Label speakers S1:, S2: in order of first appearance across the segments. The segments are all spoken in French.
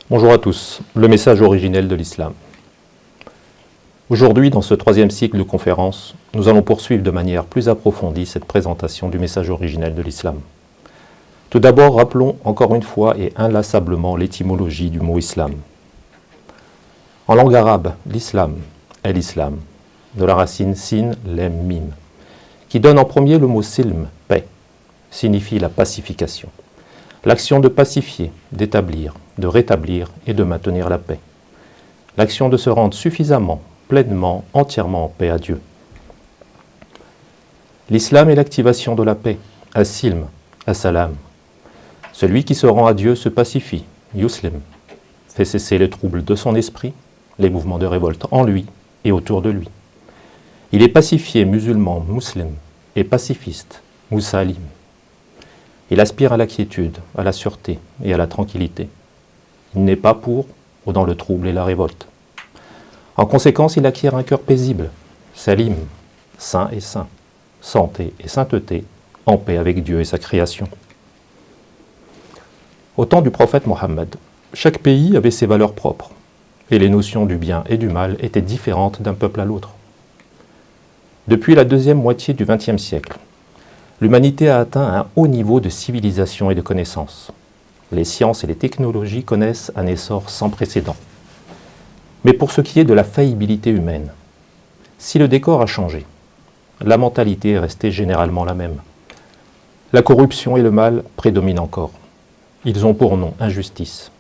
S1: Bonjour à tous, le message originel de l'islam. Aujourd'hui, dans ce troisième cycle de conférences, nous allons poursuivre de manière plus approfondie cette présentation du message originel de l'islam. Tout d'abord, rappelons encore une fois et inlassablement l'étymologie du mot islam. En langue arabe, l'islam est l'islam, de la racine sin, lem, mim, qui donne en premier le mot silm, paix, signifie la pacification. L'action de pacifier, d'établir, de rétablir et de maintenir la paix. L'action de se rendre suffisamment, pleinement, entièrement en paix à Dieu. L'islam est l'activation de la paix, as-silm, as-salam. Celui qui se rend à Dieu se pacifie, yuslim, fait cesser les troubles de son esprit, les mouvements de révolte en lui et autour de lui. Il est pacifié, musulman, muslim, et pacifiste, musalim. Il aspire à la quiétude, à la sûreté et à la tranquillité. Il n'est pas pour ou dans le trouble et la révolte. En conséquence, il acquiert un cœur paisible, salim, saint et saint, santé et sainteté, en paix avec Dieu et sa création. Au temps du prophète Mohammed, chaque pays avait ses valeurs propres, et les notions du bien et du mal étaient différentes d'un peuple à l'autre. Depuis la deuxième moitié du XXe siècle, l'humanité a atteint un haut niveau de civilisation et de connaissance. Les sciences et les technologies connaissent un essor sans précédent. Mais pour ce qui est de la faillibilité humaine, si le décor a changé, la mentalité est restée généralement la même. La corruption et le mal prédominent encore. Ils ont pour nom injustice,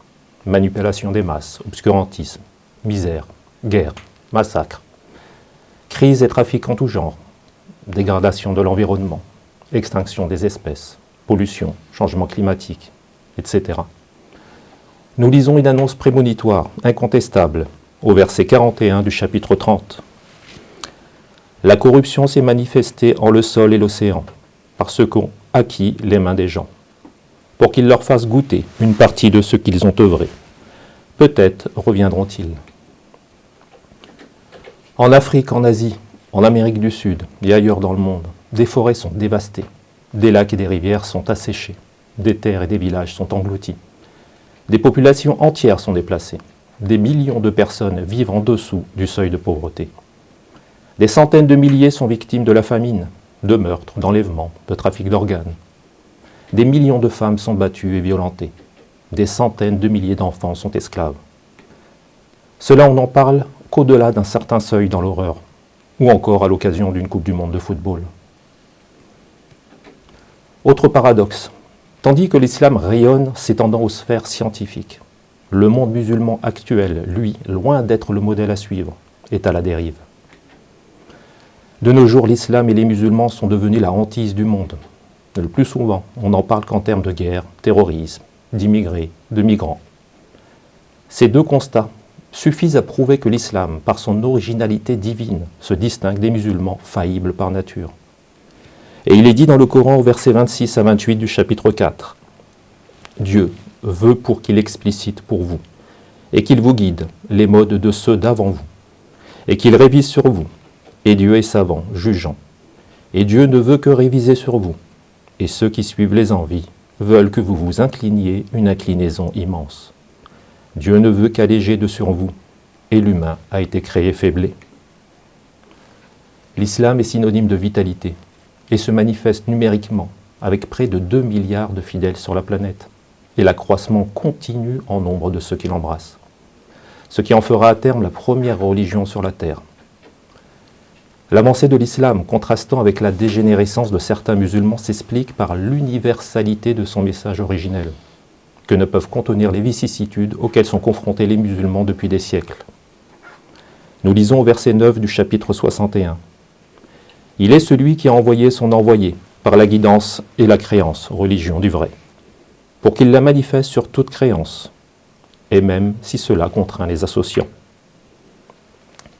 S1: manipulation des masses, obscurantisme, misère, guerre, massacre, crise et trafic en tout genre, dégradation de l'environnement, extinction des espèces, pollution, changement climatique, etc. Nous lisons une annonce prémonitoire, incontestable, au verset 41 du chapitre 30. La corruption s'est manifestée en le sol et l'océan, par ce qu'ont acquis les mains des gens, pour qu'ils leur fassent goûter une partie de ce qu'ils ont œuvré. Peut-être reviendront-ils. En Afrique, en Asie, en Amérique du Sud et ailleurs dans le monde, des forêts sont dévastées, des lacs et des rivières sont asséchés, des terres et des villages sont engloutis. Des populations entières sont déplacées, des millions de personnes vivent en dessous du seuil de pauvreté. Des centaines de milliers sont victimes de la famine, de meurtres, d'enlèvements, de trafic d'organes. Des millions de femmes sont battues et violentées. Des centaines de milliers d'enfants sont esclaves. Cela, on n'en parle qu'au-delà d'un certain seuil dans l'horreur, ou encore à l'occasion d'une Coupe du Monde de football. Autre paradoxe, tandis que l'islam rayonne s'étendant aux sphères scientifiques, le monde musulman actuel, lui, loin d'être le modèle à suivre, est à la dérive. De nos jours, l'islam et les musulmans sont devenus la hantise du monde. Le plus souvent, on n'en parle qu'en termes de guerre, terrorisme, d'immigrés, de migrants. Ces deux constats suffisent à prouver que l'islam, par son originalité divine, se distingue des musulmans faillibles par nature. Et il est dit dans le Coran au verset 26 à 28 du chapitre 4. Dieu veut pour qu'il explicite pour vous, et qu'il vous guide les modes de ceux d'avant vous, et qu'il révise sur vous. Et Dieu est savant, jugeant. Et Dieu ne veut que réviser sur vous. Et ceux qui suivent les envies veulent que vous vous incliniez une inclinaison immense. Dieu ne veut qu'alléger de sur vous, et l'humain a été créé faiblé. L'islam est synonyme de vitalité, et se manifeste numériquement avec près de 2 milliards de fidèles sur la planète, et l'accroissement continu en nombre de ceux qui l'embrassent, ce qui en fera à terme la première religion sur la Terre. L'avancée de l'islam, contrastant avec la dégénérescence de certains musulmans, s'explique par l'universalité de son message originel, que ne peuvent contenir les vicissitudes auxquelles sont confrontés les musulmans depuis des siècles. Nous lisons au verset 9 du chapitre 61. « Il est celui qui a envoyé son envoyé par la guidance et la créance, religion du vrai, pour qu'il la manifeste sur toute créance, et même si cela contraint les associants. »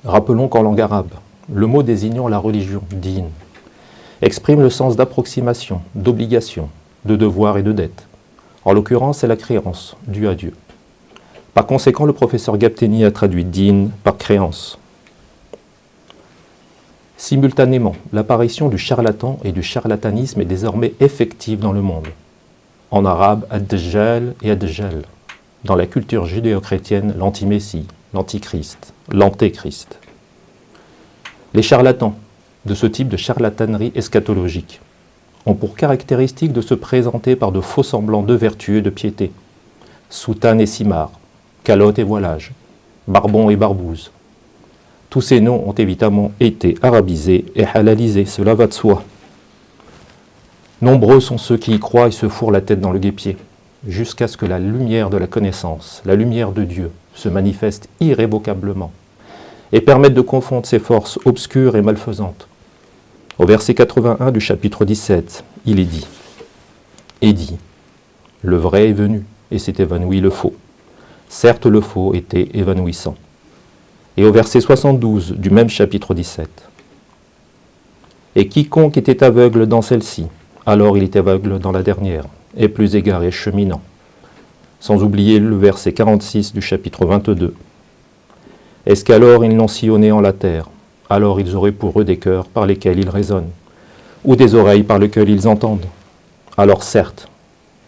S1: Rappelons qu'en langue arabe, le mot désignant la religion, din, exprime le sens d'approximation, d'obligation, de devoir et de dette. En l'occurrence, c'est la créance, due à Dieu. Par conséquent, le professeur Gapteni a traduit din par créance. Simultanément, l'apparition du charlatan et du charlatanisme est désormais effective dans le monde. En arabe, ad-dajjal et ad-dajjal. Dans la culture judéo-chrétienne, l'anti-messie, l'antichrist, l'antéchrist. Les charlatans, de ce type de charlatanerie eschatologique, ont pour caractéristique de se présenter par de faux semblants de vertu et de piété, soutane et simar, calotte et voilage, barbon et barbouze. Tous ces noms ont évidemment été arabisés et halalisés, cela va de soi. Nombreux sont ceux qui y croient et se fourrent la tête dans le guêpier, jusqu'à ce que la lumière de la connaissance, la lumière de Dieu, se manifeste irrévocablement et permette de confondre ces forces obscures et malfaisantes. Au verset 81 du chapitre 17, il est dit « Et dit, le vrai est venu, et s'est évanoui le faux. Certes, le faux était évanouissant. » Et au verset 72 du même chapitre 17, « Et quiconque était aveugle dans celle-ci, alors il est aveugle dans la dernière, et plus égaré cheminant. » Sans oublier le verset 46 du chapitre 22. « Est-ce qu'alors ils n'ont sillonné en la terre, alors ils auraient pour eux des cœurs par lesquels ils raisonnent, ou des oreilles par lesquelles ils entendent. Alors certes,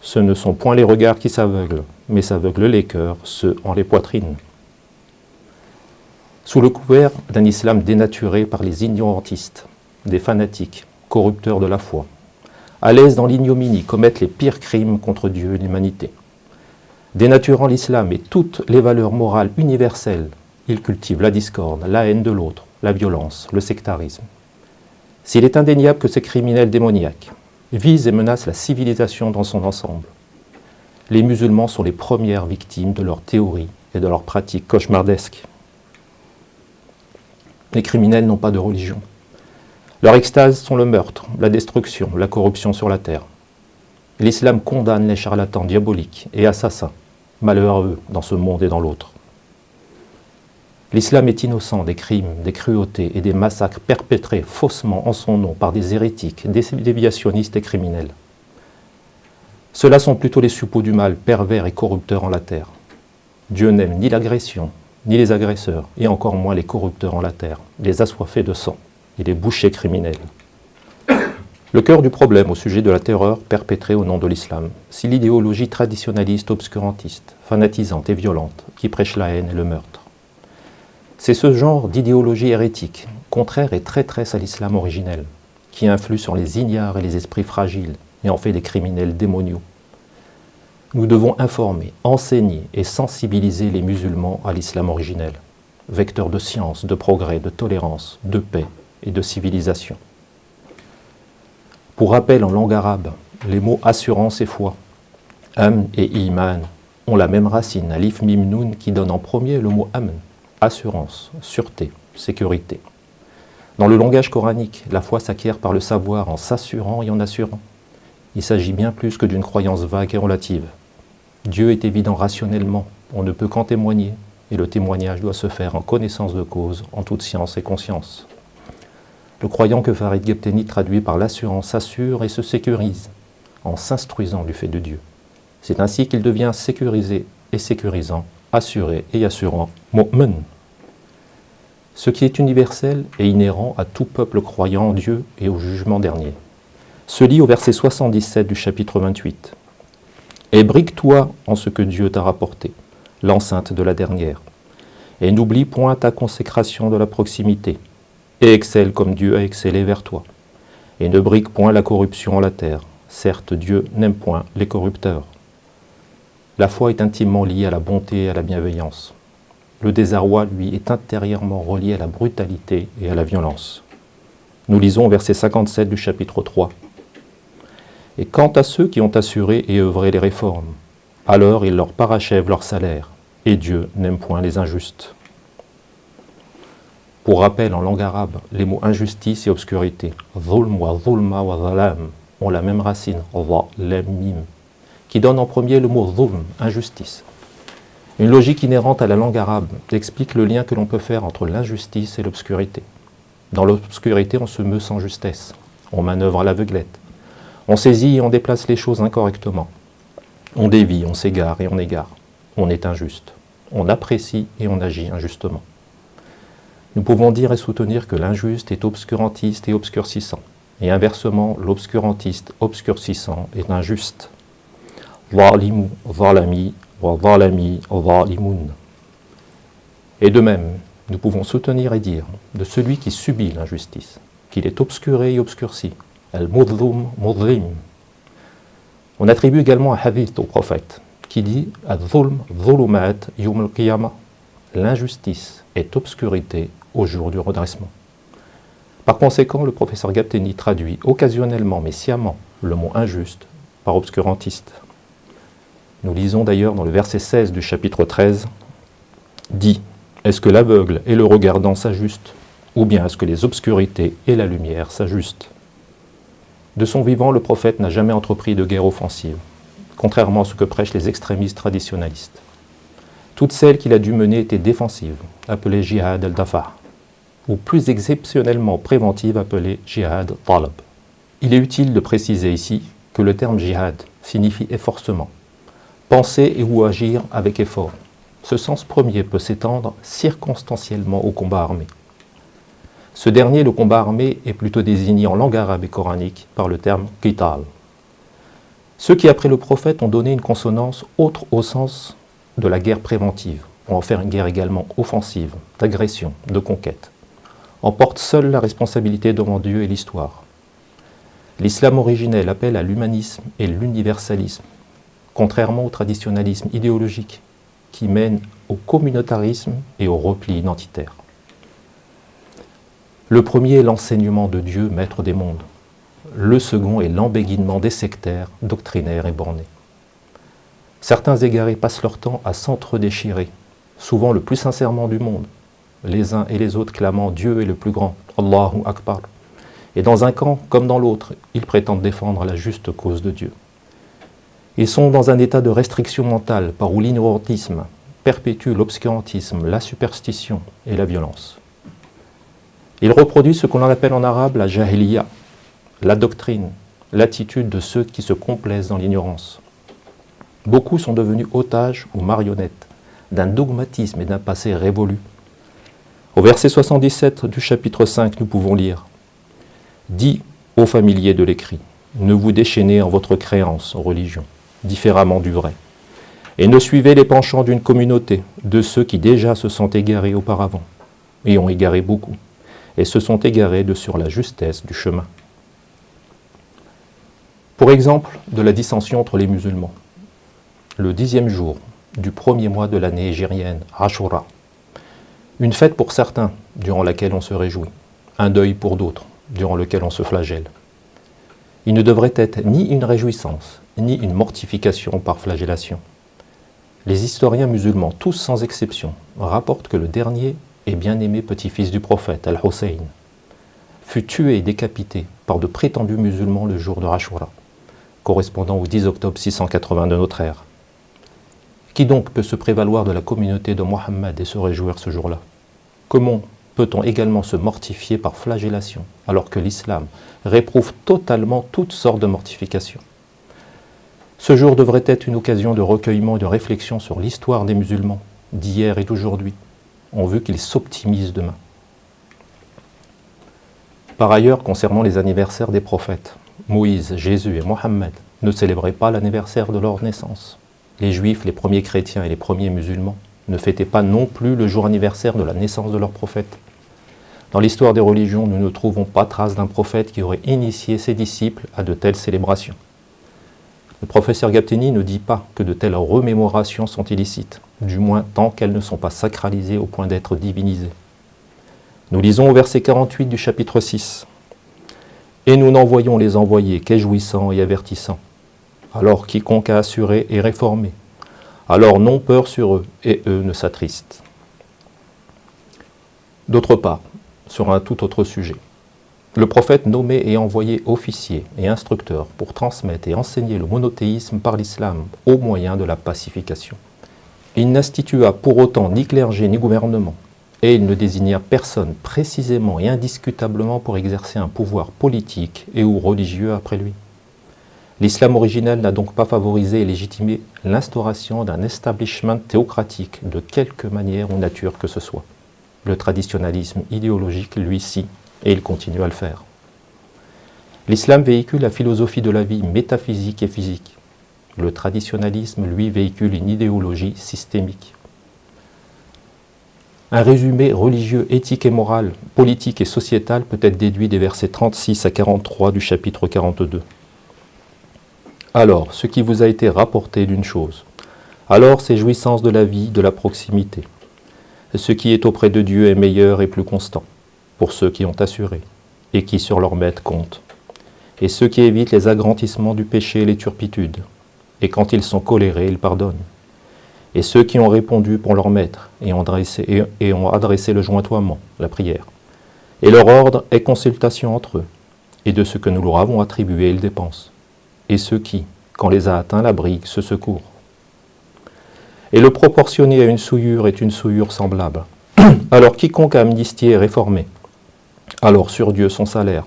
S1: ce ne sont point les regards qui s'aveuglent, mais s'aveuglent les cœurs, ceux en les poitrines. » Sous le couvert d'un islam dénaturé par les ignorantistes, des fanatiques, corrupteurs de la foi, à l'aise dans l'ignominie, commettent les pires crimes contre Dieu et l'humanité. Dénaturant l'islam et toutes les valeurs morales universelles, ils cultivent la discorde, la haine de l'autre, la violence, le sectarisme. S'il est indéniable que ces criminels démoniaques visent et menacent la civilisation dans son ensemble, les musulmans sont les premières victimes de leurs théories et de leurs pratiques cauchemardesques. Les criminels n'ont pas de religion. Leur extase sont le meurtre, la destruction, la corruption sur la terre. L'islam condamne les charlatans diaboliques et assassins, malheur à eux dans ce monde et dans l'autre. L'islam est innocent des crimes, des cruautés et des massacres perpétrés faussement en son nom par des hérétiques, des déviationnistes et criminels. Ceux-là sont plutôt les suppôts du mal, pervers et corrupteurs en la terre. Dieu n'aime ni l'agression, ni les agresseurs, et encore moins les corrupteurs en la terre, les assoiffés de sang et les bouchers criminels. Le cœur du problème au sujet de la terreur perpétrée au nom de l'islam, c'est l'idéologie traditionnaliste, obscurantiste, fanatisante et violente qui prêche la haine et le meurtre. C'est ce genre d'idéologie hérétique, contraire et traîtresse à l'islam originel, qui influe sur les ignares et les esprits fragiles et en fait des criminels démoniaux. Nous devons informer, enseigner et sensibiliser les musulmans à l'islam originel, vecteur de science, de progrès, de tolérance, de paix et de civilisation. Pour rappel en langue arabe, les mots assurance et foi, amn et iman, ont la même racine, alif mim noun, qui donne en premier le mot amn, assurance, sûreté, sécurité. Dans le langage coranique, la foi s'acquiert par le savoir en s'assurant et en assurant. Il s'agit bien plus que d'une croyance vague et relative. Dieu est évident rationnellement, on ne peut qu'en témoigner, et le témoignage doit se faire en connaissance de cause, en toute science et conscience. Le croyant que Farid Gapteni traduit par l'assurance s'assure et se sécurise, en s'instruisant du fait de Dieu. C'est ainsi qu'il devient sécurisé et sécurisant, assuré et assurant, mu'min. Ce qui est universel et inhérent à tout peuple croyant en Dieu et au jugement dernier. Se lit au verset 77 du chapitre 28. « Et brigue-toi en ce que Dieu t'a rapporté, l'enceinte de la dernière, et n'oublie point ta consécration de la proximité, et excelle comme Dieu a excellé vers toi, et ne brigue point la corruption en la terre, certes Dieu n'aime point les corrupteurs. » La foi est intimement liée à la bonté et à la bienveillance. Le désarroi, lui, est intérieurement relié à la brutalité et à la violence. Nous lisons au verset 57 du chapitre 3. « Et quant à ceux qui ont assuré et œuvré les réformes, alors ils leur parachèvent leur salaire, et Dieu n'aime point les injustes. » Pour rappel, en langue arabe, les mots injustice et obscurité, zulm wa zulma wa zalam, ont la même racine, zalamim, qui donne en premier le mot zulm, injustice. Une logique inhérente à la langue arabe explique le lien que l'on peut faire entre l'injustice et l'obscurité. Dans l'obscurité, on se meut sans justesse, on manœuvre à l'aveuglette, on saisit et on déplace les choses incorrectement, on dévie, on s'égare et on égare, on est injuste, on apprécie et on agit injustement. Nous pouvons dire et soutenir que l'injuste est obscurantiste et obscurcissant, et inversement, l'obscurantiste obscurcissant est injuste. Zalimu, zalami, wa zalami, zalimun. Et de même, nous pouvons soutenir et dire de celui qui subit l'injustice, qu'il est obscuré et obscurci, al-mudlum, mudlim. On attribue également un hadith au prophète, qui dit « Ad-zulm, zulumat, yawm al-qiyamah » l'injustice est obscurité au jour du redressement. Par conséquent, le professeur Gapteni traduit occasionnellement mais sciemment le mot injuste par obscurantiste. Nous lisons d'ailleurs dans le verset 16 du chapitre 13, dit « Est-ce que l'aveugle et le regardant s'ajustent, ou bien est-ce que les obscurités et la lumière s'ajustent ?» De son vivant, le prophète n'a jamais entrepris de guerre offensive, contrairement à ce que prêchent les extrémistes traditionnalistes. Toutes celles qu'il a dû mener étaient défensives, appelées jihad al-dafa', ou plus exceptionnellement préventives, appelées jihad talab. Il est utile de préciser ici que le terme jihad signifie efforcement, penser et ou agir avec effort. Ce sens premier peut s'étendre circonstanciellement au combat armé. Ce dernier, le combat armé, est plutôt désigné en langue arabe et coranique par le terme qital. Ceux qui, après le prophète, ont donné une consonance autre au sens de la guerre préventive, pour en faire une guerre également offensive, d'agression, de conquête, en portent seuls la responsabilité devant Dieu et l'histoire. L'islam originel appelle à l'humanisme et l'universalisme, contrairement au traditionnalisme idéologique qui mène au communautarisme et au repli identitaire. Le premier est l'enseignement de Dieu, maître des mondes. Le second est l'embéguinement des sectaires, doctrinaires et bornés. Certains égarés passent leur temps à s'entre-déchirer, souvent le plus sincèrement du monde, les uns et les autres clamant « Dieu est le plus grand, Allahu Akbar ». Et dans un camp comme dans l'autre, ils prétendent défendre la juste cause de Dieu. Ils sont dans un état de restriction mentale par où l'ignorantisme perpétue l'obscurantisme, la superstition et la violence. Ils reproduisent ce qu'on appelle en arabe la jahiliya, la doctrine, l'attitude de ceux qui se complaisent dans l'ignorance. Beaucoup sont devenus otages ou marionnettes d'un dogmatisme et d'un passé révolu. Au verset 77 du chapitre 5, nous pouvons lire « Dis aux familiers de l'écrit, ne vous déchaînez en votre créance en religion, différemment du vrai, et ne suivez les penchants d'une communauté, de ceux qui déjà se sont égarés auparavant, et ont égaré beaucoup, et se sont égarés de sur la justesse du chemin. » Pour exemple, de la dissension entre les musulmans. Le 10e jour du premier mois de l'année égérienne, Ashura. Une fête pour certains, durant laquelle on se réjouit. Un deuil pour d'autres, durant lequel on se flagelle. Il ne devrait être ni une réjouissance, ni une mortification par flagellation. Les historiens musulmans, tous sans exception, rapportent que le dernier et bien-aimé petit-fils du prophète, Al-Hussein, fut tué et décapité par de prétendus musulmans le jour de Ashura, correspondant au 10 octobre 680 de notre ère. Qui donc peut se prévaloir de la communauté de Mohammed et se réjouir ce jour-là? Comment peut-on également se mortifier par flagellation, alors que l'islam réprouve totalement toutes sortes de mortifications? Ce jour devrait être une occasion de recueillement et de réflexion sur l'histoire des musulmans, d'hier et d'aujourd'hui, en vue qu'ils s'optimisent demain. Par ailleurs, concernant les anniversaires des prophètes, Moïse, Jésus et Mohammed ne célébraient pas l'anniversaire de leur naissance. Les Juifs, les premiers chrétiens et les premiers musulmans ne fêtaient pas non plus le jour anniversaire de la naissance de leur prophète. Dans l'histoire des religions, nous ne trouvons pas trace d'un prophète qui aurait initié ses disciples à de telles célébrations. Le professeur Gapteni ne dit pas que de telles remémorations sont illicites, du moins tant qu'elles ne sont pas sacralisées au point d'être divinisées. Nous lisons au verset 48 du chapitre 6. Et nous n'envoyons les envoyés qu'éjouissants et avertissants. Alors quiconque a assuré est réformé. Alors n'ont peur sur eux, et eux ne s'attristent. D'autre part, sur un tout autre sujet, le prophète nommé et envoyé officier et instructeur pour transmettre et enseigner le monothéisme par l'islam au moyen de la pacification. Il n'institua pour autant ni clergé ni gouvernement, et il ne désigna personne précisément et indiscutablement pour exercer un pouvoir politique et ou religieux après lui. L'islam originel n'a donc pas favorisé et légitimé l'instauration d'un establishment théocratique de quelque manière ou nature que ce soit. Le traditionnalisme idéologique, lui, si, et il continue à le faire. L'islam véhicule la philosophie de la vie métaphysique et physique. Le traditionnalisme, lui, véhicule une idéologie systémique. Un résumé religieux, éthique et moral, politique et sociétal peut être déduit des versets 36 à 43 du chapitre 42. Alors, ce qui vous a été rapporté d'une chose, alors ces jouissances de la vie, de la proximité. Ce qui est auprès de Dieu est meilleur et plus constant, pour ceux qui ont assuré, et qui sur leur maître comptent. Et ceux qui évitent les agrantissements du péché et les turpitudes, et quand ils sont colérés, ils pardonnent. Et ceux qui ont répondu pour leur maître, et ont adressé le jointoiement, la prière. Et leur ordre est consultation entre eux, et de ce que nous leur avons attribué, ils dépensent. Et ceux qui, quand les a atteints la brigue, se secourent. Et le proportionné à une souillure est une souillure semblable. Alors quiconque a amnistié est réformé. Alors sur Dieu son salaire.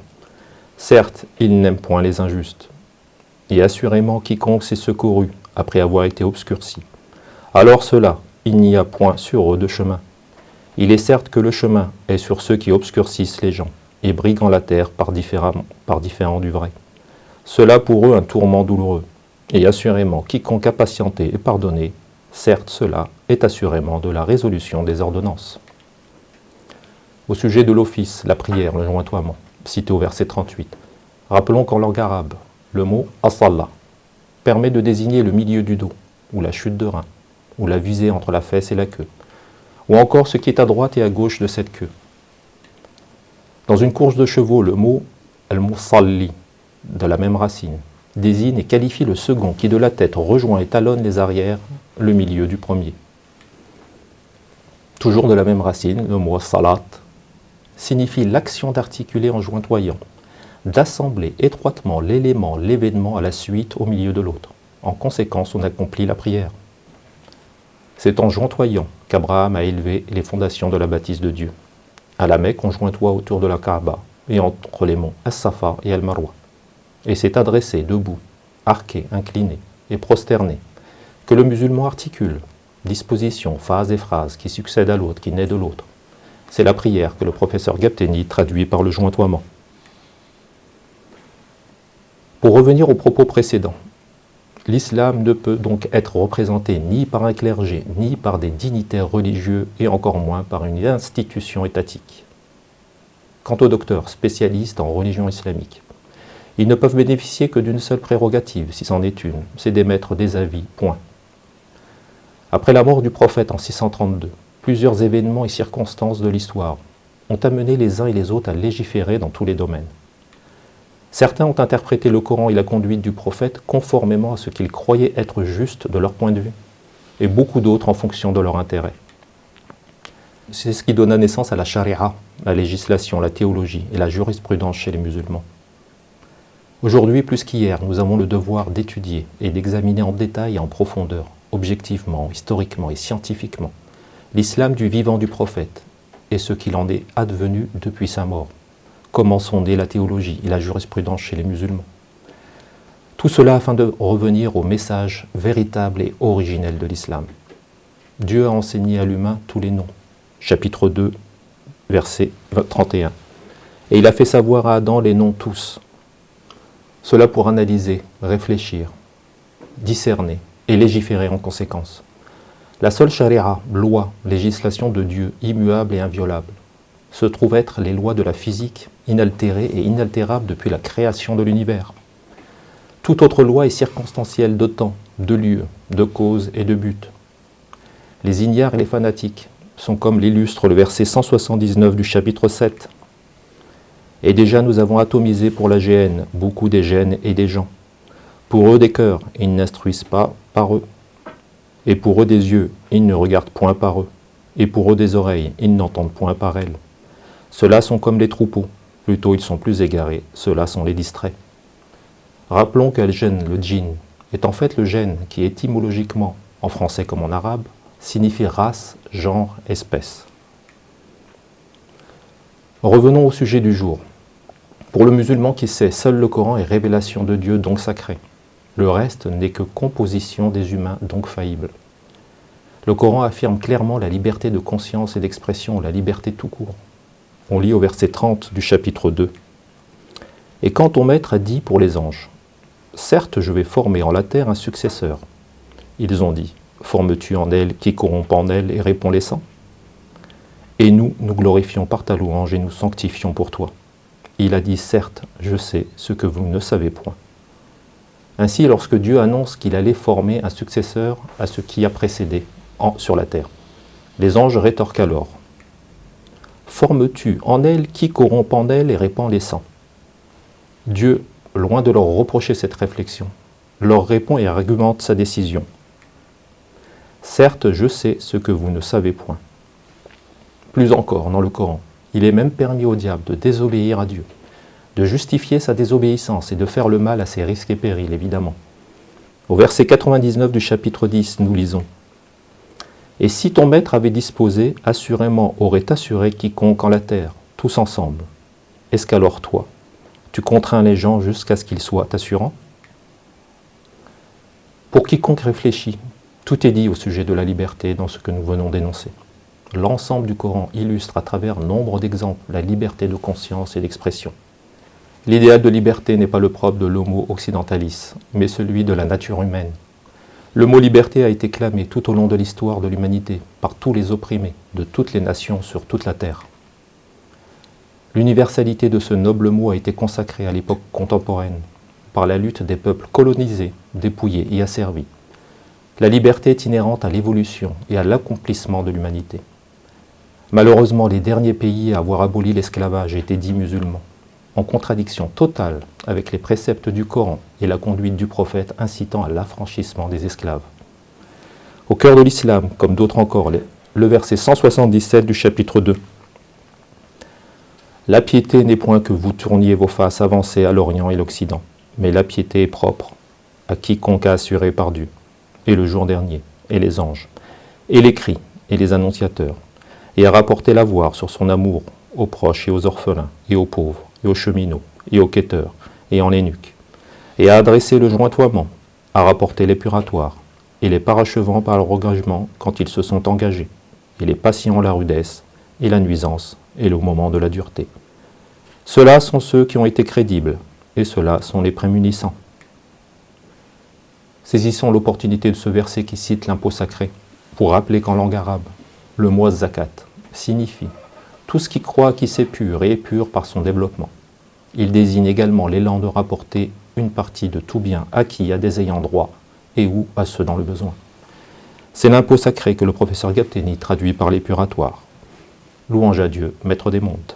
S1: Certes, il n'aime point les injustes. Et assurément quiconque s'est secouru après avoir été obscurci. Alors cela, il n'y a point sur eux de chemin. Il est certes que le chemin est sur ceux qui obscurcissent les gens et briguent la terre par différent du vrai. Cela pour eux un tourment douloureux. Et assurément quiconque a patienté et pardonné, certes cela est assurément de la résolution des ordonnances. Au sujet de l'office, la prière, le jointoiement, cité au verset 38, rappelons qu'en langue arabe, le mot « as-salah » permet de désigner le milieu du dos, ou la chute de rein, ou la visée entre la fesse et la queue, ou encore ce qui est à droite et à gauche de cette queue. Dans une course de chevaux, le mot « al-musalli » de la même racine, désigne et qualifie le second qui de la tête rejoint et talonne les arrières, le milieu du premier. Toujours de la même racine, le mot salat signifie l'action d'articuler en jointoyant, d'assembler étroitement l'élément, l'événement à la suite au milieu de l'autre. En conséquence, on accomplit la prière. C'est en jointoyant qu'Abraham a élevé les fondations de la bâtisse de Dieu. À la Mecque, on jointoie autour de la Kaaba et entre les monts As-Safa et Al-Marwa. Et c'est adressé, debout, arqué, incliné et prosterné, que le musulman articule, disposition, phase et phrase qui succèdent à l'autre, qui naît de l'autre. C'est la prière que le professeur Gapteni traduit par le jointoiement. Pour revenir aux propos précédents, l'islam ne peut donc être représenté ni par un clergé, ni par des dignitaires religieux, et encore moins par une institution étatique. Quant aux docteurs spécialistes en religion islamique, ils ne peuvent bénéficier que d'une seule prérogative, si c'en est une, c'est d'émettre des avis, point. Après la mort du prophète en 632, plusieurs événements et circonstances de l'histoire ont amené les uns et les autres à légiférer dans tous les domaines. Certains ont interprété le Coran et la conduite du prophète conformément à ce qu'ils croyaient être juste de leur point de vue, et beaucoup d'autres en fonction de leur intérêt. C'est ce qui donna naissance à la charia, la législation, la théologie et la jurisprudence chez les musulmans. Aujourd'hui, plus qu'hier, nous avons le devoir d'étudier et d'examiner en détail et en profondeur, objectivement, historiquement et scientifiquement, l'islam du vivant du prophète et ce qu'il en est advenu depuis sa mort. Comment sont nées la théologie et la jurisprudence chez les musulmans. Tout cela afin de revenir au message véritable et originel de l'islam. Dieu a enseigné à l'humain tous les noms. Chapitre 2, verset 31. Et il a fait savoir à Adam les noms tous. Cela pour analyser, réfléchir, discerner et légiférer en conséquence. La seule charia, loi, législation de Dieu, immuable et inviolable, se trouve être les lois de la physique, inaltérées et inaltérables depuis la création de l'univers. Toute autre loi est circonstancielle de temps, de lieu, de cause et de but. Les ignares et les fanatiques sont comme l'illustre le verset 179 du chapitre 7. Et déjà nous avons atomisé pour la géhenne beaucoup des gènes et des gens. Pour eux des cœurs, ils n'instruisent pas par eux. Et pour eux des yeux, ils ne regardent point par eux. Et pour eux des oreilles, ils n'entendent point par elles. Ceux-là sont comme les troupeaux, plutôt ils sont plus égarés, ceux-là sont les distraits. Rappelons que le djinn, est en fait le gène qui étymologiquement, en français comme en arabe, signifie race, genre, espèce. Revenons au sujet du jour. Pour le musulman qui sait, seul le Coran est révélation de Dieu, donc sacré. Le reste n'est que composition des humains, donc faillible. Le Coran affirme clairement la liberté de conscience et d'expression, la liberté tout court. On lit au verset 30 du chapitre 2. « Et quand ton maître a dit pour les anges, « Certes, je vais former en la terre un successeur. » Ils ont dit, « Formes-tu en elle qui corrompt en elle et répond les sangs ?» Et nous, nous glorifions par ta louange et nous sanctifions pour toi. Il a dit, « Certes, je sais ce que vous ne savez point. » Ainsi, lorsque Dieu annonce qu'il allait former un successeur à ce qui a précédé sur la terre, les anges rétorquent alors, « Formes-tu en elle qui corrompt en elle et répand les sangs ?» Dieu, loin de leur reprocher cette réflexion, leur répond et argumente sa décision. « Certes, je sais ce que vous ne savez point. » Plus encore, dans le Coran, il est même permis au diable de désobéir à Dieu, de justifier sa désobéissance et de faire le mal à ses risques et périls, évidemment. Au verset 99 du chapitre 10, nous lisons « Et si ton maître avait disposé, assurément aurait assuré quiconque en la terre, tous ensemble. Est-ce qu'alors toi, tu contrains les gens jusqu'à ce qu'ils soient assurants ?» Pour quiconque réfléchit, tout est dit au sujet de la liberté dans ce que nous venons d'énoncer. L'ensemble du Coran illustre à travers nombre d'exemples la liberté de conscience et d'expression. L'idéal de liberté n'est pas le propre de l'homo occidentalis, mais celui de la nature humaine. Le mot liberté a été clamé tout au long de l'histoire de l'humanité par tous les opprimés de toutes les nations sur toute la terre. L'universalité de ce noble mot a été consacrée à l'époque contemporaine par la lutte des peuples colonisés, dépouillés et asservis. La liberté est inhérente à l'évolution et à l'accomplissement de l'humanité. Malheureusement, les derniers pays à avoir aboli l'esclavage étaient dits musulmans, en contradiction totale avec les préceptes du Coran et la conduite du prophète incitant à l'affranchissement des esclaves. Au cœur de l'islam, comme d'autres encore, le verset 177 du chapitre 2. « La piété n'est point que vous tourniez vos faces avancées à l'Orient et l'Occident, mais la piété est propre à quiconque a assuré par Dieu, et le jour dernier, et les anges, et les cris, et les annonciateurs, et à rapporter l'avoir sur son amour aux proches et aux orphelins, et aux pauvres, et aux cheminots, et aux quêteurs, et en l'énuque, et à adresser le jointoiement, à rapporter l'épuratoire, et les parachevant par leur engagement quand ils se sont engagés, et les patients la rudesse, et la nuisance, et le moment de la dureté. Ceux-là sont ceux qui ont été crédibles, et ceux-là sont les prémunissants. » Saisissons l'opportunité de ce verset qui cite l'impôt sacré, pour rappeler qu'en langue arabe, le mot zakat signifie tout ce qui croit qui c'est pur et est pur par son développement. Il désigne également l'élan de rapporter une partie de tout bien acquis à des ayants droit et ou à ceux dans le besoin. C'est l'impôt sacré que le professeur Gapteni traduit par l'épuratoire. Louange à Dieu, maître des mondes.